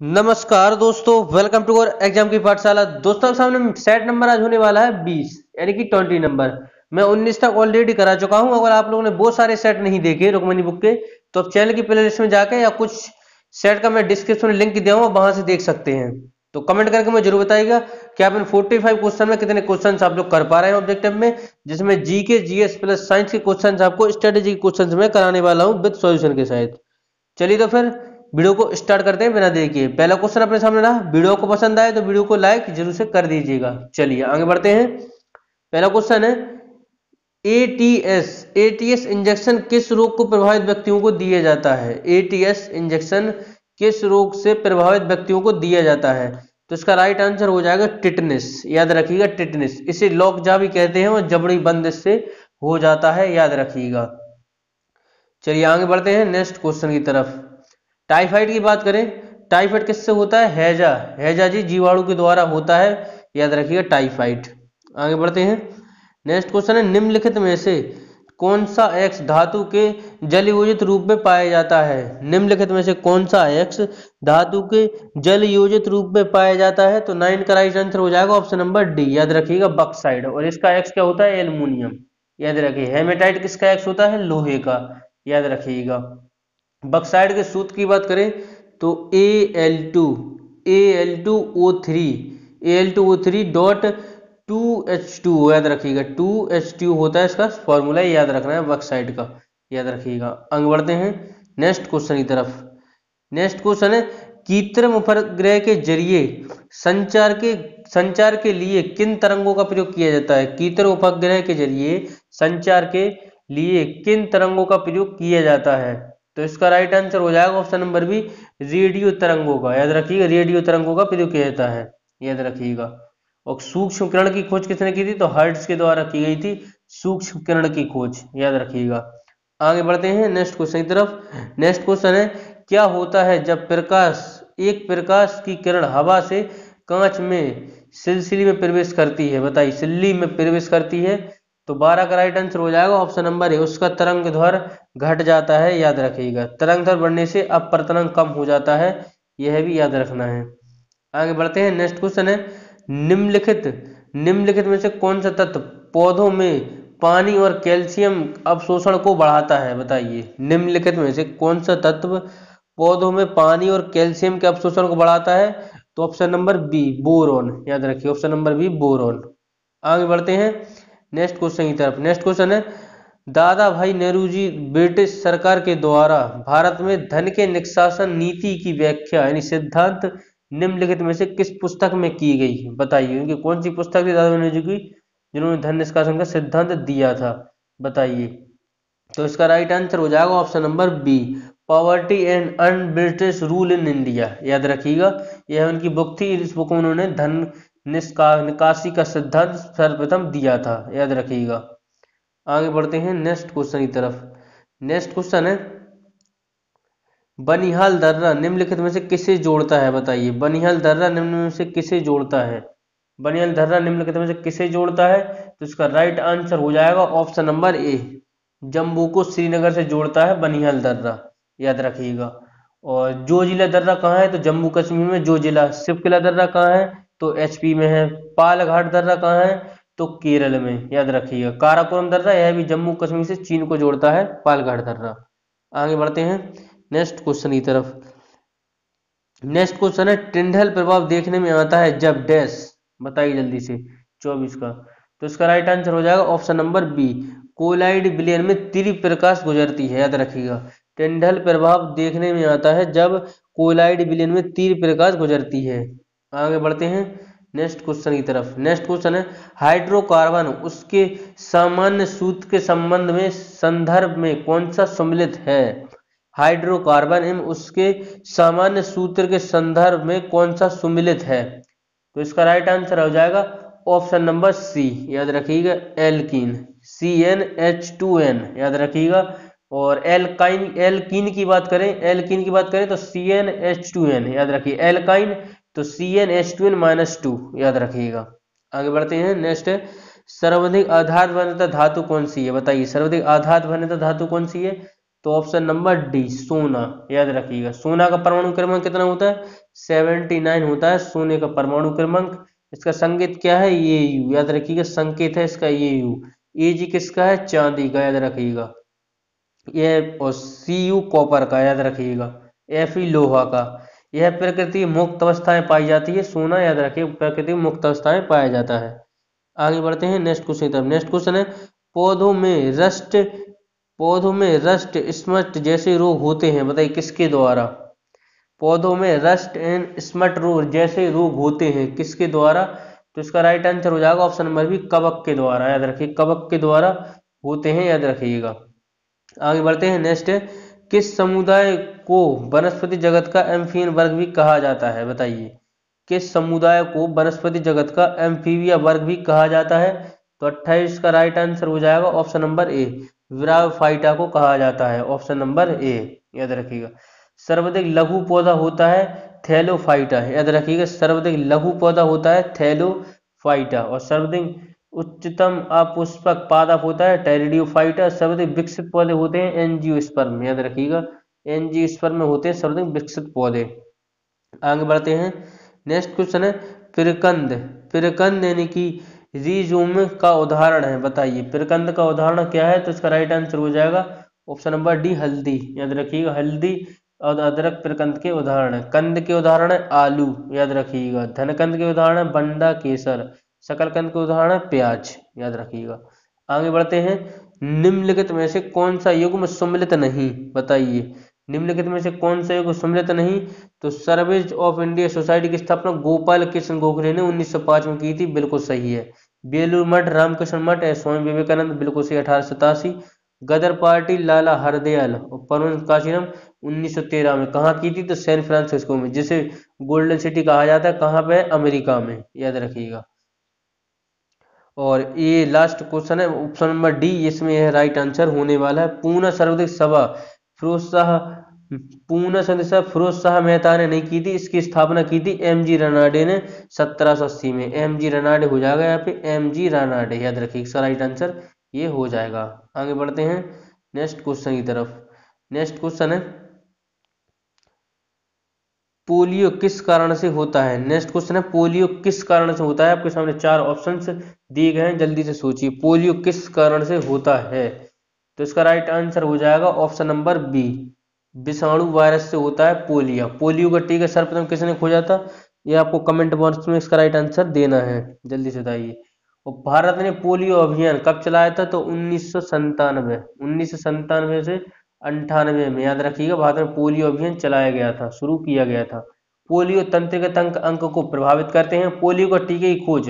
नमस्कार दोस्तों, welcome to our exam की पाठशाला। दोस्तों सामने सेट नंबर आज होने वाला है 20 यानी कि 20 नंबर। मैं 19 तक ऑलरेडी करा चुका हूं। अगर आप लोगों ने बहुत सारे सेट नहीं देखे रुक्मणी बुक के तो आप चैनल की प्लेलिस्ट में जाके या कुछ सेट का मैं डिस्क्रिप्शन में लिंक दिया हूं, वहां से देख सकते हैं। तो कमेंट करके मुझे जरूर बताइएगा कि आप इन 45 क्वेश्चन में कितने क्वेश्चन आप लोग कर पा रहे हैं ऑब्जेक्टिव में, जिसमें जी के जीएस प्लस साइंस के क्वेश्चन आपको स्ट्रेटेजी के क्वेश्चन में कराने वाला हूँ विद सॉल्यूशन के साथ। चलिए तो फिर वीडियो को स्टार्ट करते हैं बिना देर किए। पहला क्वेश्चन अपने सामने रहा। वीडियो को पसंद आए तो वीडियो को लाइक जरूर से कर दीजिएगा। चलिए आगे बढ़ते हैं। पहला क्वेश्चन है एटीएस। एटीएस इंजेक्शन किस रोग को प्रभावित व्यक्तियों को दिया जाता है? एटीएस इंजेक्शन किस रोग से प्रभावित व्यक्तियों को दिया जाता है? तो इसका राइट आंसर हो जाएगा टिटनेस। याद रखिएगा टिटनेस, इसे लॉकजा भी कहते हैं और जबड़ी बंद इससे हो जाता है, याद रखिएगा। चलिए आगे बढ़ते हैं नेक्स्ट क्वेश्चन की तरफ। टाइफाइड की बात करें, टाइफाइड किससे होता है? हैजा। हैजा जी जीवाणु के द्वारा होता है, याद रखिएगा टाइफाइड। आगे बढ़ते हैं। नेक्स्ट क्वेश्चन है निम्नलिखित में से कौन सा एक्स धातु के जलयोजित रूप में पाया जाता है? निम्नलिखित में से कौन सा एक्स धातु के जलयोजित रूप में पाया जाता है? तो 9 का राइट आंसर हो जाएगा ऑप्शन नंबर डी। याद रखिएगा बक्साइड। और इसका एक्स क्या होता है? एल्युमिनियम। याद रखिए हेमेटाइट किसका एक्स होता है? लोहे का। याद रखिएगा। बक्साइड के सूत्र की बात करें तो Al2O3 डॉट 2H2। याद रखिएगा 2H2 होता है इसका फॉर्मूला, याद रखना है बक्साइड का। याद रखिएगा। आगे बढ़ते हैं नेक्स्ट क्वेश्चन की तरफ। नेक्स्ट क्वेश्चन है कृत्रिम उपग्रह के जरिए संचार के लिए किन तरंगों का प्रयोग किया जाता है? कृत्रिम उपग्रह के जरिए संचार के लिए किन तरंगों का प्रयोग किया जाता है? तो इसका राइट आंसर हो जाएगा ऑप्शन नंबर बी, रेडियो तरंगों का। याद रखिएगा रेडियो तरंगों का प्रयोग किया जाता है, याद रखिएगा। और सूक्ष्म किरण की खोज किसने की थी? तो हर्ट्ज के द्वारा की गई थी सूक्ष्म किरण की खोज, याद रखिएगा। आगे बढ़ते हैं नेक्स्ट क्वेश्चन की तरफ। नेक्स्ट क्वेश्चन है क्या होता है जब प्रकाश की किरण हवा से कांच में सिलसिली में प्रवेश करती है? बताइए, सिल्ली में प्रवेश करती है तो 12 का राइट आंसर हो जाएगा ऑप्शन नंबर ए, उसका तरंग ध्वर घट जाता है। याद रखिएगा तरंग ध्वर बढ़ने से अपवर्तनांक कम हो जाता है, यह भी याद रखना है। आगे बढ़ते हैं नेक्स्ट क्वेश्चन है निम्नलिखित में से कौन सा तत्व पौधों में पानी और कैल्शियम अवशोषण को बढ़ाता है? बताइए निम्नलिखित में से कौन सा तत्व पौधों में पानी और कैल्शियम के अवशोषण को बढ़ाता है? तो ऑप्शन नंबर बी, बोरॉन। याद रखिए ऑप्शन नंबर बी, बोरॉन। आगे बढ़ते हैं नेक्स्ट क्वेश्चन की तरफ। नेक्स्ट क्वेश्चन है दादा भाई नेहरू जी ब्रिटिश सरकार के द्वारा भारत में धन के निष्कासन नीति की व्याख्या यानी सिद्धांत निम्नलिखित में से किस पुस्तक में की गई? बताइए उनकी कौन सी पुस्तक थी दादा भाई नेहरू जी की जिन्होंने धन निष्कासन का सिद्धांत दिया था? बताइए। तो इसका राइट आंसर हो जाएगा option number B, poverty and unbritish rule in India. याद रखिएगा यह उनकी बुक थी, इस बुक में उन्होंने धन निकासी का सिद्धांत सर्वप्रथम दिया था, याद रखिएगा। आगे बढ़ते हैं नेक्स्ट क्वेश्चन की तरफ। नेक्स्ट क्वेश्चन है बनिहाल दर्रा निम्नलिखित में से किसे जोड़ता है? बताइए बनिहाल दर्रा निम्न में से किसे जोड़ता है? बनिहाल दर्रा निम्नलिखित में से किसे जोड़ता है? तो इसका राइट आंसर हो जाएगा ऑप्शन नंबर ए, जम्मू को श्रीनगर से जोड़ता है बनिहाल दर्रा, याद रखिएगा। और जोजिला दर्रा कहाँ है? तो जम्मू कश्मीर में जोजिला। शिवकिला दर्रा कहाँ है? तो एचपी में है। पालघाट दर्रा कहाँ है? तो केरल में, याद रखिएगा। काराकोरम दर्रा यह भी जम्मू कश्मीर से चीन को जोड़ता है, पालघाट दर्रा। आगे बढ़ते हैं नेक्स्ट क्वेश्चन की तरफ। नेक्स्ट क्वेश्चन है टिंडल प्रभाव देखने में आता है जब डैश। बताइए जल्दी से 24 का। तो इसका राइट आंसर हो जाएगा ऑप्शन नंबर बी, कोलाइड विलयन में तीव्र प्रकाश गुजरती है, याद रखिएगा। टिंडल प्रभाव देखने में आता है जब कोलाइड विलयन में तीव्र प्रकाश गुजरती है। आगे बढ़ते हैं नेक्स्ट क्वेश्चन की तरफ। नेक्स्ट क्वेश्चन है हाइड्रोकार्बन उसके सामान्य सूत्र के संबंध में संदर्भ में कौन सा सम्मिलित है? हाइड्रोकार्बन एवं उसके सामान्य सूत्र के संदर्भ में कौन सा सम्मिलित है? तो इसका राइट आंसर हो जाएगा ऑप्शन नंबर सी, याद रखिएगा एल्कीन, CnH2n, याद रखिएगा। और एल्कीन की बात करें तो CnH2n, याद रखिए। एल्काइन तो CnH2n-2, याद रखिएगा। आगे बढ़ते हैं नेक्स्ट है सर्वाधिक आधार वन्यता धातु कौन सी है? बताइए सर्वाधिक आधार वन्यता धातु कौन सी है? तो ऑप्शन नंबर डी सोना, याद रखिएगा। सोना का परमाणु क्रमांक कितना होता है? 79 होता है सोने का परमाणु क्रमांक। इसका संकेत क्या है? ये यू, याद रखिएगा, संकेत है इसका ये यू। ए जी किसका है? चांदी का, याद रखिएगा। ये और सी यू कॉपर का, याद रखिएगा। एफ ई लोहा का। यह प्रकृति में मुक्त अवस्थाएं पाई जाती है। सोना, याद रखिए, प्रकृति में मुक्त अवस्थाएं पाया जाता है। आगे बढ़ते हैं नेक्स्ट क्वेश्चन की तरफ। नेक्स्ट क्वेश्चन है, पौधों में रस्ट पौधों में रस्ट स्मट जैसे रोग होते हैं, बताइए किसके द्वारा? पौधों में रस्ट एंड स्मट रोग जैसे रोग होते हैं, किसके द्वारा? तो इसका राइट आंसर हो जाएगा ऑप्शन नंबर बी, कवक के द्वारा, याद रखिए, कवक के द्वारा होते हैं, याद रखिएगा। आगे बढ़ते हैं। नेक्स्ट है, किस समुदाय को वनस्पति जगत का एम्फियन वर्ग भी कहा जाता है, बताइए किस समुदाय को वनस्पति जगत का एम्फीबिया वर्ग भी कहा जाता है? तो 28 का राइट आंसर हो जाएगा ऑप्शन नंबर ए, विराफाइटा को कहा जाता है, ऑप्शन नंबर ए, याद रखिएगा। सर्वाधिक लघु पौधा होता है थैलोफाइटा, याद रखिएगा, सर्वाधिक लघु पौधा होता है थैलोफाइटा। और सर्वाधिक उच्चतम अपुष्पक पादप होता है टेरिडियोफाइटा। सर्वाधिक विकसित पौधे होते हैं एंजियोस्पर्म, याद रखिएगा, एंजियोस्पर्म में होते हैं सर्वाधिक विकसित पौधे। आगे बढ़ते हैं। नेक्स्ट क्वेश्चन है, पिरकंद पिरकंद यानी कि रिजोम का उदाहरण है, बताइए पिरकंद का उदाहरण क्या है? तो इसका राइट आंसर हो जाएगा ऑप्शन नंबर डी, हल्दी, याद रखिएगा, हल्दी और अदरक पिरकंद के उदाहरण है। कंद के उदाहरण है आलू, याद रखिएगा। धनकंद के उदाहरण है बंडा केसर। शकरकंद के उदाहरण है प्याज, याद रखिएगा। आगे बढ़ते हैं। निम्नलिखित में से कौन सा युग्म सम्मिलित नहीं, बताइए निम्नलिखित में से कौन सा युग्म सम्मिलित नहीं? तो सर्वेज ऑफ इंडिया सोसाइटी की स्थापना गोपाल कृष्ण गोखले ने 1905 में की थी, बिल्कुल सही है। बेलूर मठ, रामकृष्ण मठ है स्वामी विवेकानंद, बिल्कुल सही, 1887। गदर पार्टी लाला हरदयाल और परवीन काशीराम 1913 में कहाँ की थी? तो सैन फ्रांसिस्को में, जिसे गोल्डन सिटी कहा जाता है, कहाँ पे? अमेरिका में, याद रखिएगा। और ये लास्ट क्वेश्चन है ऑप्शन नंबर डी, इसमें यह राइट आंसर होने वाला है। पूना सर्वाधिक सभा फिरोज शाह मेहता ने नहीं की थी, इसकी स्थापना की थी एम जी रनाडे ने 1780 में। एम जी रनाडे हो जाएगा यहाँ पे, एम जी रनाडे, याद रखिए, इसका राइट आंसर ये हो जाएगा। आगे बढ़ते हैं नेक्स्ट क्वेश्चन की तरफ। नेक्स्ट क्वेश्चन है, पोलियो किस कारण से होता है? नेक्स्ट क्वेश्चन है, पोलियो किस कारण से होता है? आपके सामने चार ऑप्शंस दिए गए हैं, जल्दी से सोचिए, पोलियो किस कारण से होता है? तो इसका राइट आंसर हो जाएगा ऑप्शन नंबर बी, विषाणु वायरस से होता है पोलियो। पोलियो का टीका सर्वप्रथम किसने खोजा था? ये आपको कमेंट बॉक्स में इसका राइट आंसर देना है, जल्दी से बताइए। और भारत ने पोलियो अभियान कब चलाया था? तो 1997 से 98 में, याद रखिएगा, भारत में पोलियो अभियान चलाया गया था, शुरू किया गया था। पोलियो तंत्रिका अंग को प्रभावित करते हैं। पोलियो का टीके की खोज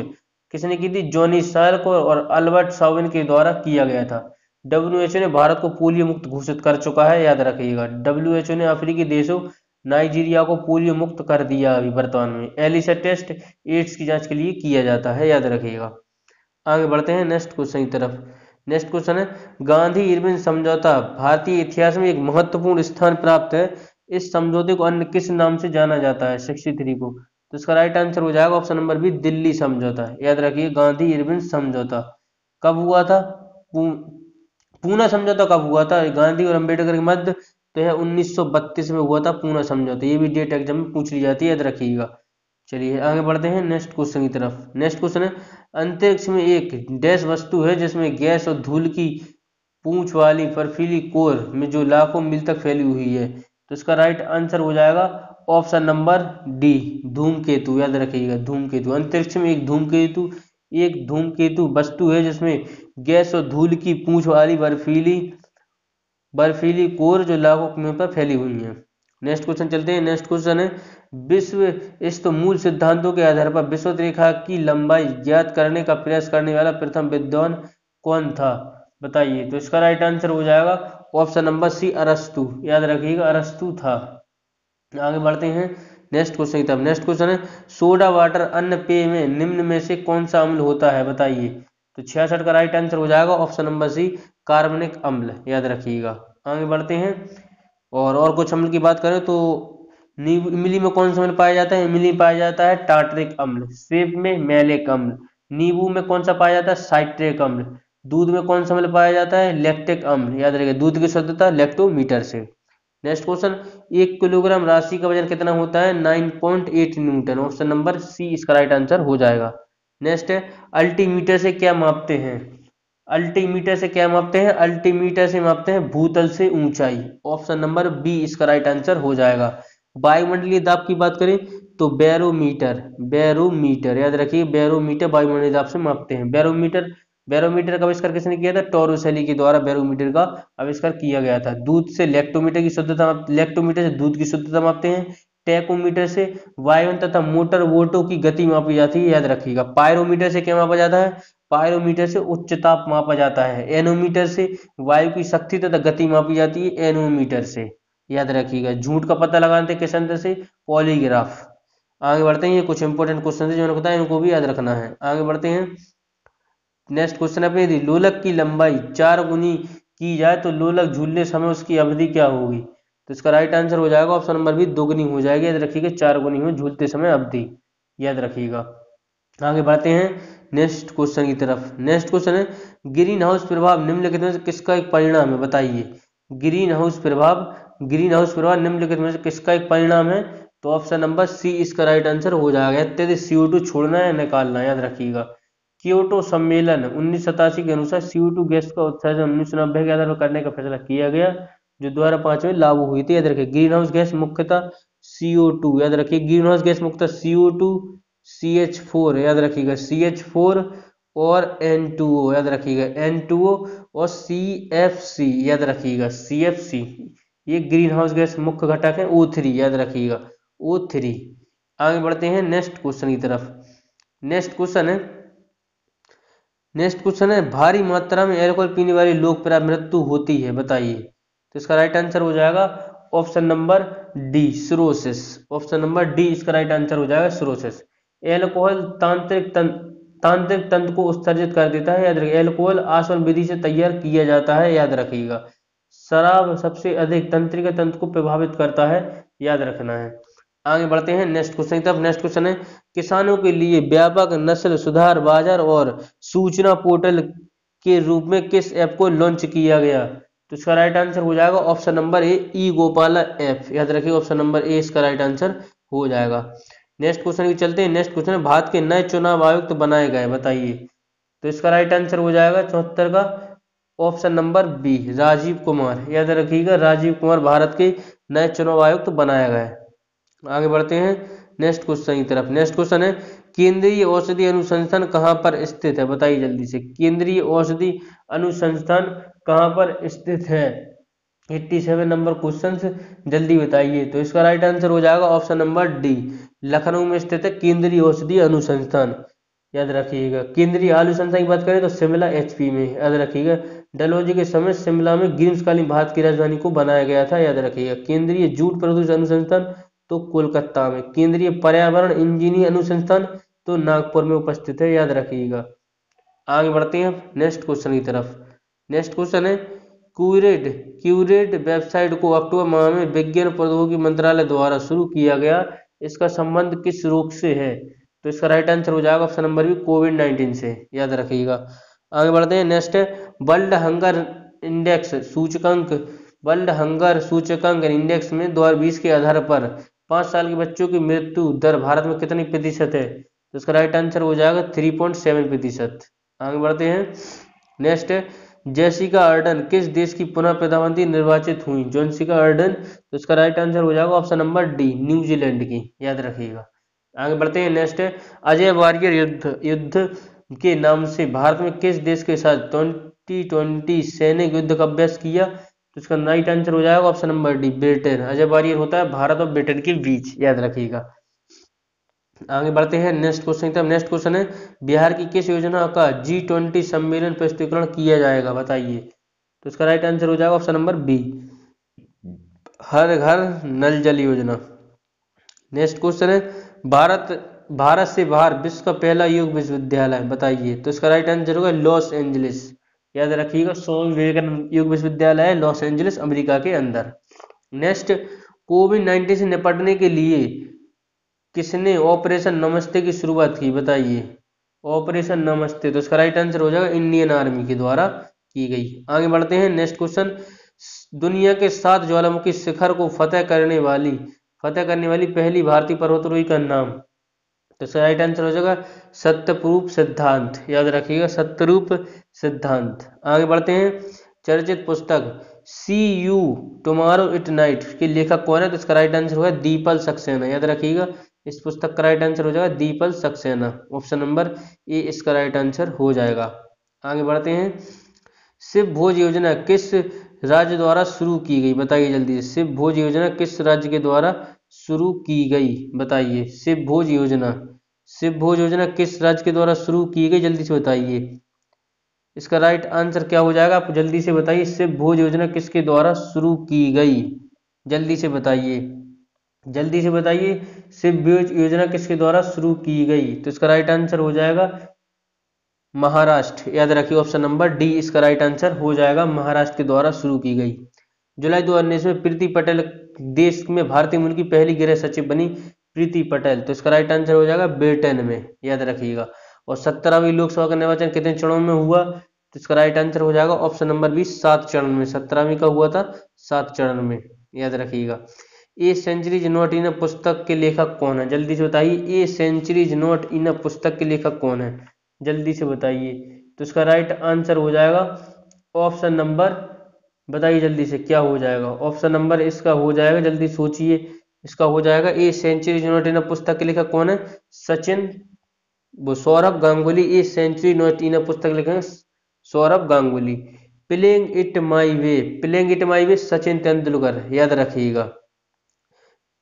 किसने की थी? जॉनी साल्क और अल्बर्ट साउविन के द्वारा किया गया था। डब्ल्यूएचओ ने भारत को पोलियो मुक्त घोषित कर चुका है, याद रखिएगा। डब्ल्यूएचओ ने अफ्रीकी देशों नाइजीरिया को पोलियो मुक्त कर दिया अभी वर्तमान में। एलिसा टेस्ट एड्स की जांच के लिए किया जाता है, याद रखिएगा। आगे बढ़ते हैं नेक्स्ट क्वेश्चन की तरफ। नेक्स्ट क्वेश्चन है, गांधी इरविन समझौता भारतीय इतिहास में एक महत्वपूर्ण स्थान प्राप्त है। इस समझौते को अन्य किस नाम से जाना जाता है? 63 को। तो इसका राइट आंसर हो जाएगा ऑप्शन नंबर बी, दिल्ली समझौता, याद रखिए। गांधी इरविन समझौता कब हुआ था? पूना समझौता कब हुआ था गांधी और अंबेडकर के मध्य? तो यह 1932 में हुआ था पूना समझौता। ये भी डेट एग्जाम में पूछ ली जाती है, याद रखिएगा। चलिए आगे बढ़ते हैं नेक्स्ट क्वेश्चन की तरफ। नेक्स्ट क्वेश्चन है, अंतरिक्ष में एक डैश वस्तु है जिसमें गैस और धूल की पूंछ वाली बर्फीली कोर में जो लाखों मील तक फैली हुई है। तो इसका राइट आंसर हो जाएगा ऑप्शन नंबर डी, धूमकेतु, याद रखिएगा, धूमकेतु। अंतरिक्ष में एक धूमकेतु वस्तु है जिसमें गैस और धूल की पूंछ वाली बर्फीली कोर जो लाखों मील पर फैली हुई है। नेक्स्ट क्वेश्चन चलते हैं। नेक्स्ट क्वेश्चन है, विश्व स्थित मूल सिद्धांतों के आधार पर विषुवत रेखा की लंबाई ज्ञात करने का प्रयास करने वाला प्रथम विद्वान कौन था? बताइए। तो इसका राइट आंसर हो जाएगा ऑप्शन नंबर सी, अरस्तु, याद रखिएगा, अरस्तु था। आगे बढ़ते हैं नेक्स्ट क्वेश्चन की तरफ। नेक्स्ट क्वेश्चन है, सोडा वाटर अन्न पेय में निम्न में से कौन सा अम्ल होता है? बताइए। तो 66 का राइट आंसर हो जाएगा ऑप्शन नंबर सी, कार्बनिक अम्ल, याद रखिएगा। आगे बढ़ते हैं और कुछ अम्ल की बात करें तो इमली में कौन सा अम्ल पाया जाता है? इमली में पाया जाता है टार्टरिक अम्ल। सेब में मैलिक अम्ल। नींबू में कौन सा पाया जाता है? साइट्रिक अम्ल। दूध में कौन सा अम्ल पाया जाता है? लैक्टिक अम्ल। याद रखिएगा, दूध की शुद्धता लैक्टोमीटर से। नेक्स्ट क्वेश्चन, 1 किलोग्राम राशि का वजन कितना होता है? 9.8 न्यूटन। ऑप्शन नंबर सी इसका राइट आंसर हो जाएगा। नेक्स्ट है, अल्टीमीटर से क्या मापते हैं? अल्टीमीटर से क्या मापते हैं? अल्टीमीटर से मापते हैं भूतल से ऊंचाई। ऑप्शन नंबर बी इसका राइट आंसर हो जाएगा। वायुमंडलीय दाब की बात करें तो बैरोमीटर, बैरोमीटर याद रखिए, बैरोमीटर वायुमंडलीय दाब से मापते हैं। बैरोमीटर, बैरोमीटर का आविष्कार किसने किया था? टोरोसेली के द्वारा बैरोमीटर का आविष्कार किया गया था। दूध से लैक्टोमीटर की शुद्धता, लैक्टोमीटर से दूध की शुद्धता मापते हैं। टैकोमीटर से वायु तथा मोटर वोटों की गति मापी जाती है, याद रखिएगा। पायरोमीटर से क्या मापा जाता है? पायरोमीटर से उच्च ताप मापा जाता है। एनोमीटर से वायु की शक्ति तथा गति मापी जाती है, एनोमीटर से, याद रखिएगा। झूठ का पता लगाते किस यंत्र से? पॉलीग्राफ। आगे बढ़ते हैं, ये कुछ इंपॉर्टेंट क्वेश्चन है जो मैंने बताया, इनको भी याद रखना है। आगे बढ़ते हैं, नेक्स्ट क्वेश्चन है, यदि लोलक की लंबाई 4 गुनी की जाए तो लोलक झूलने समय उसकी अवधि क्या होगी? तो इसका राइट आंसर हो जाएगा ऑप्शन नंबर बी, 2 गुनी हो जाएगी। याद रखिएगा, 4 गुनी हो झूलते समय अवधि, याद रखिएगा। आगे बढ़ते हैं नेक्स्ट क्वेश्चन की तरफ। नेक्स्ट क्वेश्चन है, ग्रीन हाउस प्रभाव निम्नलिखित में से किसका एक परिणाम है? बताइए। ग्रीन हाउस प्रभाव, ग्रीन हाउस प्रभाव निम्नलिखित में से किसका एक परिणाम है? तो ऑप्शन नंबर सी इसका राइट आंसर हो जाएगा। अत्यधिक CO2 छोड़ना या निकालना, याद रखिएगा। क्योटो सम्मेलन 1987 के अनुसार CO2 गैस का उत्सर्जन 1990 के आधार पर करने का फैसला किया गया, जो 2005 में लागू हुई थी। याद रखिए, ग्रीन हाउस गैस मुख्यतः CO2, याद रखिए, ग्रीन हाउस गैस मुख्यतः CO2, CH4, याद रखिएगा, CH4 और N2O, याद रखिएगा, N2O और CFC, याद रखिएगा, CFC, ये ग्रीन हाउस गैस मुख्य घटक है। O3, याद रखिएगा, O3। आगे बढ़ते हैं नेक्स्ट क्वेश्चन की तरफ। नेक्स्ट क्वेश्चन है, नेक्स्ट क्वेश्चन है, भारी मात्रा में अल्कोहल पीने वाले लोग प्राय मृत्यु होती है, बताइए। तो इसका राइट आंसर हो जाएगा option number D, cirrhosis. Option number D इसका राइट आंसर हो जाएगा, सिरोसिस। एल्कोहल तांत्रिक तंत्र को उत्सर्जित कर देता है, याद रखिए। एल्कोहल आसवन विधि से तैयार किया जाता है, याद रखिएगा। शराब सबसे अधिक तंत्रिका तंत्र को प्रभावित करता है, याद रखना है। आगे बढ़ते हैं नेक्स्ट क्वेश्चन की तरफ। नेक्स्ट क्वेश्चन है, किसानों के लिए व्यापक नस्ल सुधार बाजार और सूचना पोर्टल के रूप में किस ऐप को लॉन्च किया गया? तो इसका राइट आंसर हो जाएगा option number A, E Gopala app, याद रखिए, ऑप्शन नंबर ए इसका राइट आंसर हो जाएगा। नेक्स्ट क्वेश्चन की चलते हैं। नेक्स्ट क्वेश्चन है, भारत के नए चुनाव आयुक्त बनाए गए, बताइए। तो इसका राइट आंसर हो जाएगा 74 का option number B, Rajiv Kumar, याद रखिएगा, राजीव कुमार भारत के नए चुनाव आयुक्त बनाया गया है। आगे बढ़ते हैं नेक्स्ट क्वेश्चन की तरफ। नेक्स्ट क्वेश्चन है, केंद्रीय औषधि अनुसंधान कहाँ पर स्थित है? बताइए जल्दी से, केंद्रीय औषधि अनुसंधान कहाँ पर स्थित है? 87 नंबर क्वेश्चन, जल्दी बताइए। तो इसका राइट आंसर हो जाएगा ऑप्शन नंबर डी, लखनऊ में स्थित है केंद्रीय औषधि अनुसंधान, याद रखिएगा। केंद्रीय आलू संस्थान की बात करें तो शिमला HP में, याद रखिएगा। डलहौजी के समय शिमला में ग्रीष्मकालीन भारत की राजधानी को बनाया गया था, याद रखिएगा। केंद्रीय जूट प्रदूषण अनुसंधान तो कोलकाता में। केंद्रीय पर्यावरण इंजीनियर अनुसंधान तो नागपुर में उपस्थित है, याद रखिएगा। आगे बढ़ते हैं नेक्स्ट क्वेश्चन की तरफ। नेक्स्ट क्वेश्चन है, क्यूरेट क्यूरेट वेबसाइट को अक्टूबर माह में विज्ञान प्रौद्योगिकी मंत्रालय द्वारा शुरू किया गया, इसका संबंध किस रोग से है? तो इसका राइट आंसर हो जाएगा ऑप्शन नंबर बी, कोविड-19 से, याद रखिएगा। आगे बढ़ते हैं नेक्स्ट है, वर्ल्ड हंगर इंडेक्स सूचकांक, वर्ल्ड हंगर सूचकांक इंडेक्स में 2020 के आधार पर 5 साल के बच्चों की मृत्यु दर भारत में कितनी प्रतिशत है? तो इसका राइट आंसर हो जाएगा 3.7%। आगे बढ़ते हैं नेक्स्ट है, जेसिका अर्डन किस देश की पुनः प्रधानमंत्री निर्वाचित हुई? जेसिका अर्डन, तो इसका राइट आंसर हो जाएगा ऑप्शन नंबर डी, न्यूजीलैंड की, याद रखिएगा। आगे बढ़ते हैं नेक्स्ट है, अजय वारियर युद्ध के नाम से भारत में किस देश के साथ 2020 सैनिक युद्ध का अभ्यास किया? तो इसका राइट आंसर हो जाएगा option number D, Britain. Ajay Warrier होता है भारत और ब्रिटेन के बीच, याद रखिएगा। आगे बढ़ते हैं नेक्स्ट क्वेश्चन की तरफ। नेक्स्ट क्वेश्चन है, बिहार की किस योजना का G20 सम्मेलन प्रस्तुतिकरण किया जाएगा? बताइए। तो इसका राइट आंसर हो जाएगा ऑप्शन नंबर बी, हर घर नल जल योजना। नेक्स्ट क्वेश्चन है, भारत से बाहर विश्व का पहला योग विश्वविद्यालय, बताइए। तो इसका राइट आंसर होगा लॉस एंजलिस, याद रखिएगा। स्वामी विवेकानंद योग विश्वविद्यालय है लॉस एंजलिस, अमेरिका के अंदर। नेक्स्ट, कोविड-19 से निपटने के लिए किसने ऑपरेशन नमस्ते की शुरुआत की? बताइए। ऑपरेशन नमस्ते, तो इसका राइट आंसर हो जाएगा इंडियन आर्मी के द्वारा की गई। आगे बढ़ते हैं नेक्स्ट क्वेश्चन। दुनिया के 7 ज्वालामुखी शिखर को फतेह करने वाली पहली भारतीय पर्वतारोही का नाम, तो इसका राइट आंसर हो जाएगा सत्यरूप सिद्धांत, याद रखिएगा सत्यरूप सिद्धांत। आगे बढ़ते हैं। चर्चित पुस्तक सी यू टुमारो इट नाइट के लेखक कौन है, तो इसका राइट आंसर होगा दीपल सक्सेना, याद रखिएगा इस पुस्तक का राइट आंसर हो जाएगा the people Saxena, option number A इसका राइट आंसर हो जाएगा। आगे बढ़ते हैं। शिव भोज योजना किस राज्य द्वारा शुरू की गई, बताइए जल्दी से। शिव भोज योजना किस राज्य के द्वारा शुरू की गई, बताइए। शिव भोज योजना किस राज्य के द्वारा शुरू की गई, जल्दी से बताइए। इसका राइट आंसर क्या हो जाएगा, आप जल्दी से बताइए। शिव भोज योजना किसके द्वारा शुरू की गई, जल्दी से बताइए, जल्दी से बताइए। शिव भोज योजना किसके द्वारा शुरू की गई, तो इसका राइट आंसर हो जाएगा महाराष्ट्र, याद रखिए ऑप्शन नंबर डी इसका राइट आंसर हो जाएगा, महाराष्ट्र के द्वारा शुरू की गई। जुलाई 2019 में प्रीति पटेल देश में भारतीय मूल की पहली गृह सचिव बनी, प्रीति पटेल, तो इसका राइट आंसर हो जाएगा ब्रिटेन में, याद रखिएगा। और 17वीं लोकसभा का निर्वाचन कितने चरणों में हुआ, तो इसका राइट आंसर हो जाएगा ऑप्शन नंबर बी 7 चरण में। 17वीं का हुआ था 7 चरण में, याद रखिएगा। ए सेंचुरीज नॉट इन पुस्तक के लेखक कौन है, जल्दी से बताइए। ए सेंचुरीज नॉट इन पुस्तक के लेखक कौन है, जल्दी से बताइए। तो इसका राइट आंसर हो जाएगा ऑप्शन नंबर, बताइए जल्दी से क्या हो जाएगा। ऑप्शन नंबर इसका हो जाएगा, जल्दी सोचिए, इसका हो जाएगा ए सेंचुरी नॉट इन पुस्तक के लेखक कौन है, सचिन वो Sourav Ganguly. A century not in पुस्तक लिखे Sourav Ganguly. Playing it my way Sachin Tendulkar, याद रखिएगा।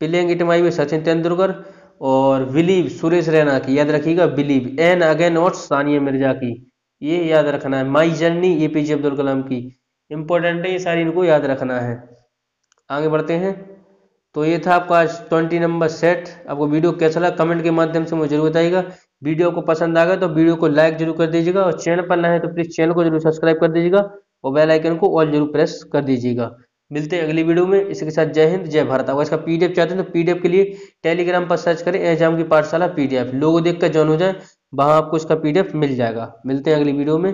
Playing it my way Sachin Tendulkar. और बिलीव सुरेश रैना की, याद रखिएगा believe. Ace against odds Sania Mirza की, ये याद रखना है। माई जर्नी एपीजे अब्दुल कलाम की, इंपॉर्टेंट है ये सारी, इनको याद रखना है। आगे बढ़ते हैं। तो ये था आपका 20 नंबर सेट। आपको वीडियो कैसा लगा कमेंट के माध्यम से मुझे जरूर बताइएगा। वीडियो को पसंद आ गया तो वीडियो को लाइक जरूर कर दीजिएगा, और चैनल पर नए हैं तो प्लीज चैनल को जरूर सब्सक्राइब कर दीजिएगा, और बेल आइकन को ऑल जरूर प्रेस कर दीजिएगा। मिलते हैं अगली वीडियो में, इसके साथ जय हिंद जय भारत। अगर इसका पीडीएफ चाहते हैं तो पीडीएफ के लिए टेलीग्राम पर सर्च करें एग्जाम की पाठशाला पीडीएफ, लोगो देख कर ज्वाइन हो जाए, वहां आपको इसका पीडीएफ मिल जाएगा। मिलते हैं अगली वीडियो में।